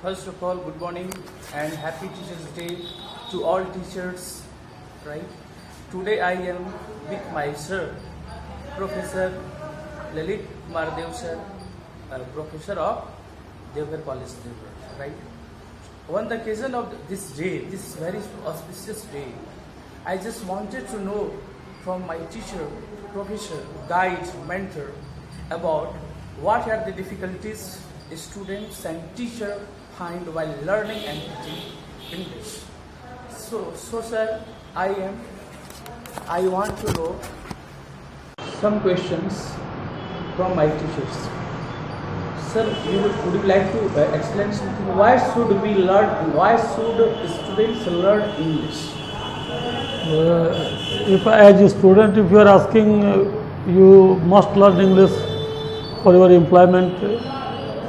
First of all, good morning and happy Teachers' Day to all teachers. Right? Today I am with my sir, Professor Lalit Mardev sir, Professor of Deoghar College, Deoghar. Right? On the occasion of this day, this very auspicious day, I just wanted to know from my teacher, professor, guide, mentor about what are the difficulties students and teacher find while learning and teaching English. So sir, I want to know some questions from my teachers. Sir, would you like to explain something? Why should we learn? Why should students learn English? If as a student, if you are asking, you must learn English for your employment.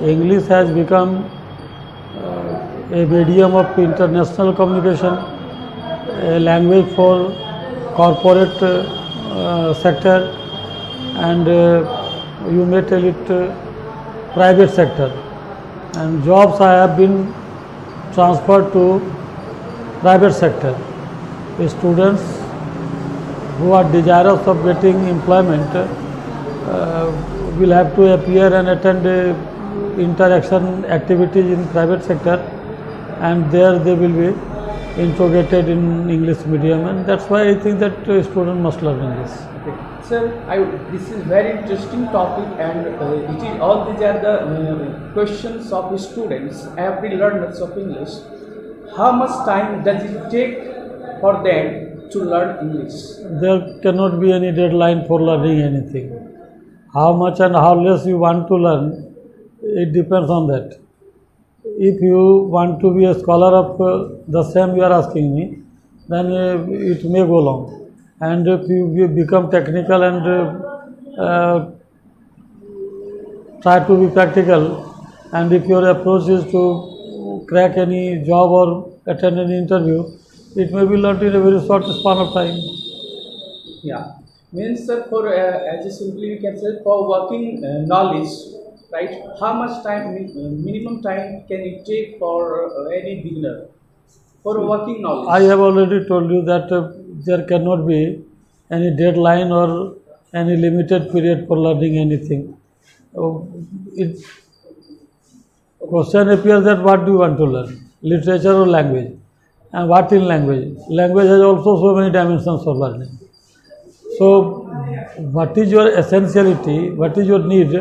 English has become a medium of international communication, a language for corporate sector, and you may tell it private sector. And jobs have been transferred to private sector. Students who are desirous of getting employment will have to appear and attend interaction activities in private sector, and there they will be interrogated in English medium, and that's why I think that student must learn English. Okay. Sir, this is very interesting topic, and all these are the questions of students, every learners of English. How much time does it take for them to learn English? There cannot be any deadline for learning anything. How much and how less you want to learn, it depends on that. If you want to be a scholar of the same you are asking me, then it may go long. And if you become technical and try to be practical, and if your approach is to crack any job or attend an interview, it may be learnt in a very short span of time. Yeah, means sir, for as a simply we can say for working knowledge, right? How much time, minimum time can it take for any beginner for working knowledge? I have already told you that there cannot be any deadline or any limited period for learning anything. Question appears that what do you want to learn, literature or language, and what in language? Language has also so many dimensions for learning. So, what is your essentiality? What is your need?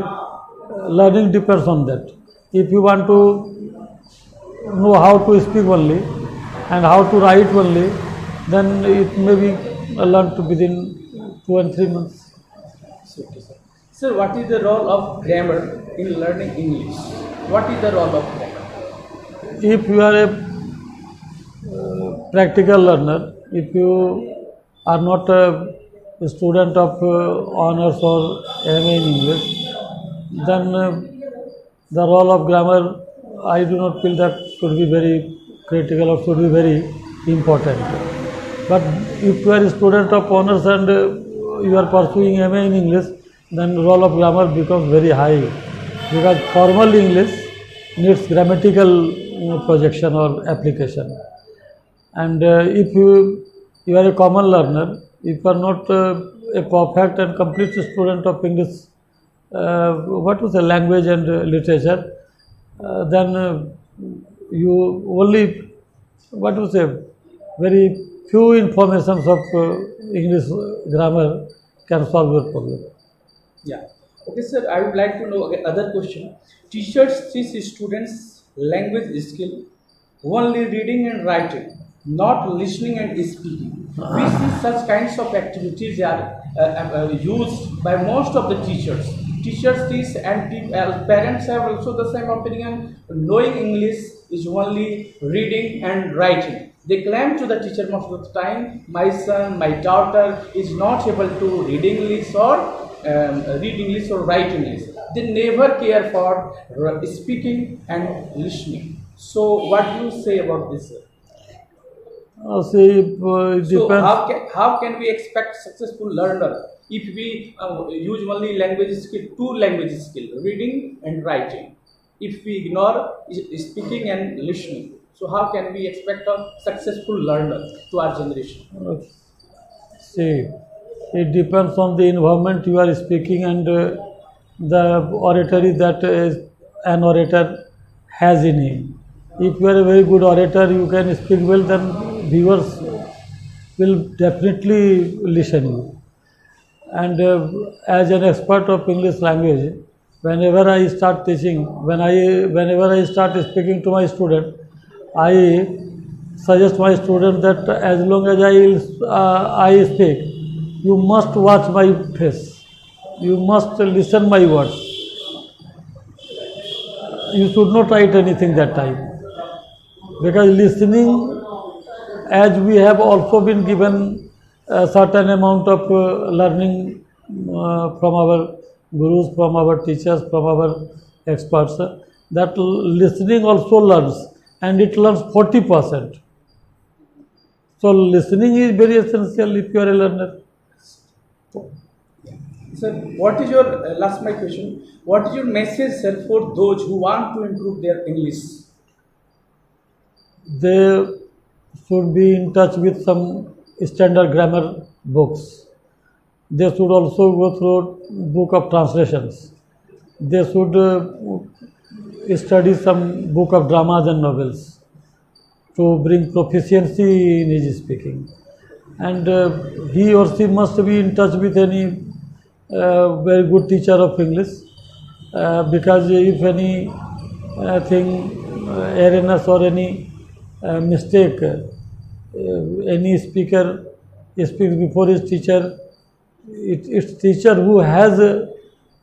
Learning depends on that. If you want to know how to speak only and how to write only, then it may be learned within 2 and 3 months. Okay, sir. Sir, what is the role of grammar in learning English? What is the role of grammar? If you are a practical learner, if you are not a student of honors or MA in English, then the role of grammar, I do not feel that should be very critical or should be very important. But if you are a student of honors and you are pursuing MA in English, then the role of grammar becomes very high, because formal English needs grammatical projection or application. And if you are a common learner, if you are not a perfect and complete student of English, what was the language and literature, then you only, what was a very few informations of English grammar can solve your problem. Yeah. Okay, sir. I would like to know other question. Teachers teach students language skill only reading and writing, not listening and speaking. We see such kinds of activities are used by most of the teachers. Teachers teach and parents have also the same opinion. Knowing English is only reading and writing. They claim to the teacher most of the time, my son, my daughter is not able to read English or write English. They never care for speaking and listening. So, what do you say about this, sir? See, it depends. So how can we expect successful learner if we use only language skill, two language skill, reading and writing? if we ignore speaking and listening. So how can we expect a successful learner to our generation? See, it depends on the environment you are speaking and the oratory that an orator has in him. If you are a very good orator, you can speak well, then viewers will definitely listen you. And as an expert of English language, whenever I start speaking to my student, I suggest my student that as long as I speak, you must watch my face, you must listen my words. You should not write anything that time, because listening, as we have also been given a certain amount of learning from our gurus, from our teachers, from our experts, that listening also learns, and it learns 40%. So listening is very essential if you are a learner. Sir, what is your last my question? What is your message, sir, for those who want to improve their English? They should be in touch with some standard grammar books. They should also go through book of translations. They should study some book of dramas and novels to bring proficiency in his speaking. And he or she must be in touch with any very good teacher of English, because if any erroneous or any mistake, any speaker speaks before his teacher, it's teacher who has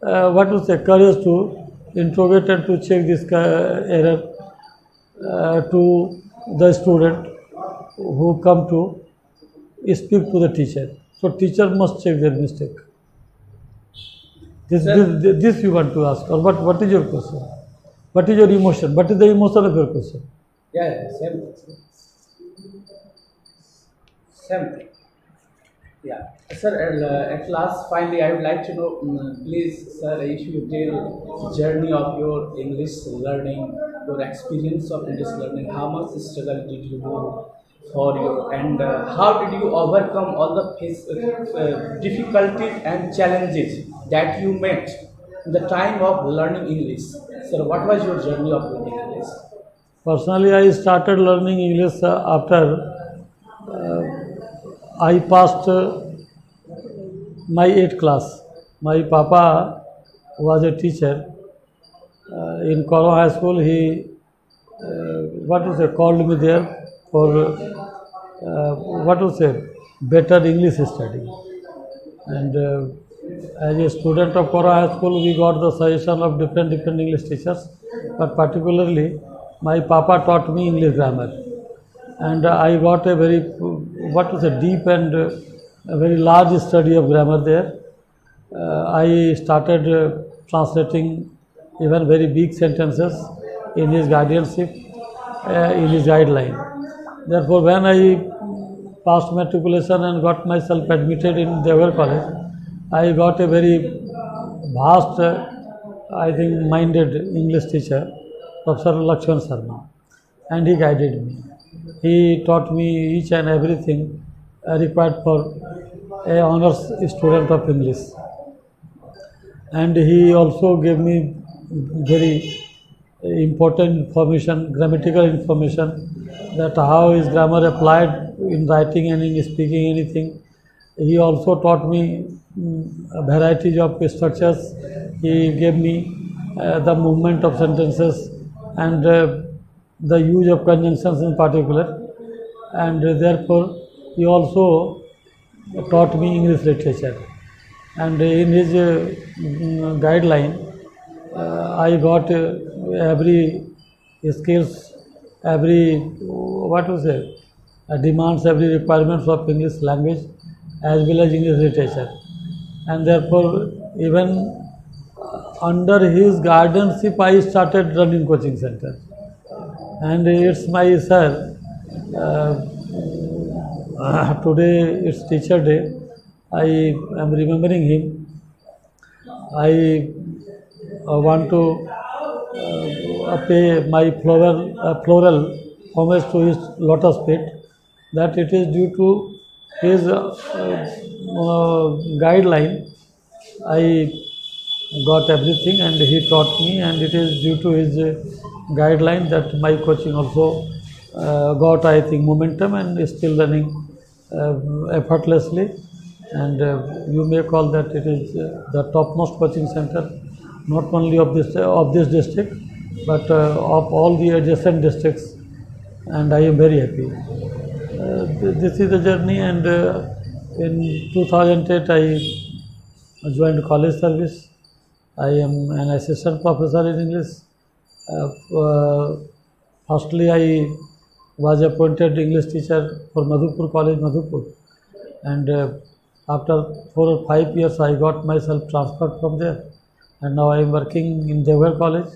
courage to interrogate and to check this error to the student who come to speak to the teacher. So teacher must check their mistake. This you want to ask, or what is your question? What is your emotion? What is the emotion of your question? Yeah, same. Same. Yeah. Sir, at last, finally, I would like to know, please, sir, if you tell journey of your English learning, your experience of English learning, how much struggle did you do for you, and how did you overcome all the difficulties and challenges that you met in the time of learning English? Sir, what was your journey of learning English? Personally, I started learning English after I passed my 8th class. My papa was a teacher in Koro High School. He called me there for better English study. And as a student of Koro High School, we got the suggestion of different English teachers, but particularly my papa taught me English grammar, and I got a very deep and a very large study of grammar there. I started translating even very big sentences in his guardianship, in his guideline. Therefore, when I passed matriculation and got myself admitted in Deoghar College, I got a very vast, minded English teacher, Professor Lakshman Sharma, and he guided me. He taught me each and everything required for a honors student of English, and he also gave me very important information, grammatical information, that how is grammar applied in writing and in speaking anything. He also taught me varieties of structures. He gave me the movement of sentences and the use of conjunctions in particular, and therefore he also taught me English literature. And in his guideline, I got every skills, every demands, every requirements of English language as well as English literature, and therefore even under his guardianship I started running coaching center, and it's my sir. Today it's teacher day. I am remembering him. I want to pay my floral homage to his lotus feet, that it is due to his guideline. I got everything and he taught me, and it is due to his guideline that my coaching also got, I think, momentum and is still running effortlessly. And you may call that it is the topmost coaching center, not only of this district, but of all the adjacent districts, and I am very happy. This is the journey, and in 2008 I joined college service. I am an assistant professor in English. Firstly, I was appointed English teacher for Madhupur College, Madhupur, and after 4 or 5 years, I got myself transferred from there, and now I am working in Deoghar College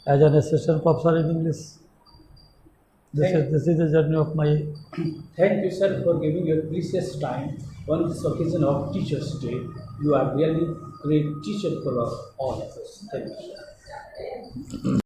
as an assistant professor in English. This is the journey of my. Thank you, sir, for giving your precious time on this occasion of Teachers' Day. You are really great teacher for all of us. Thank you, sir.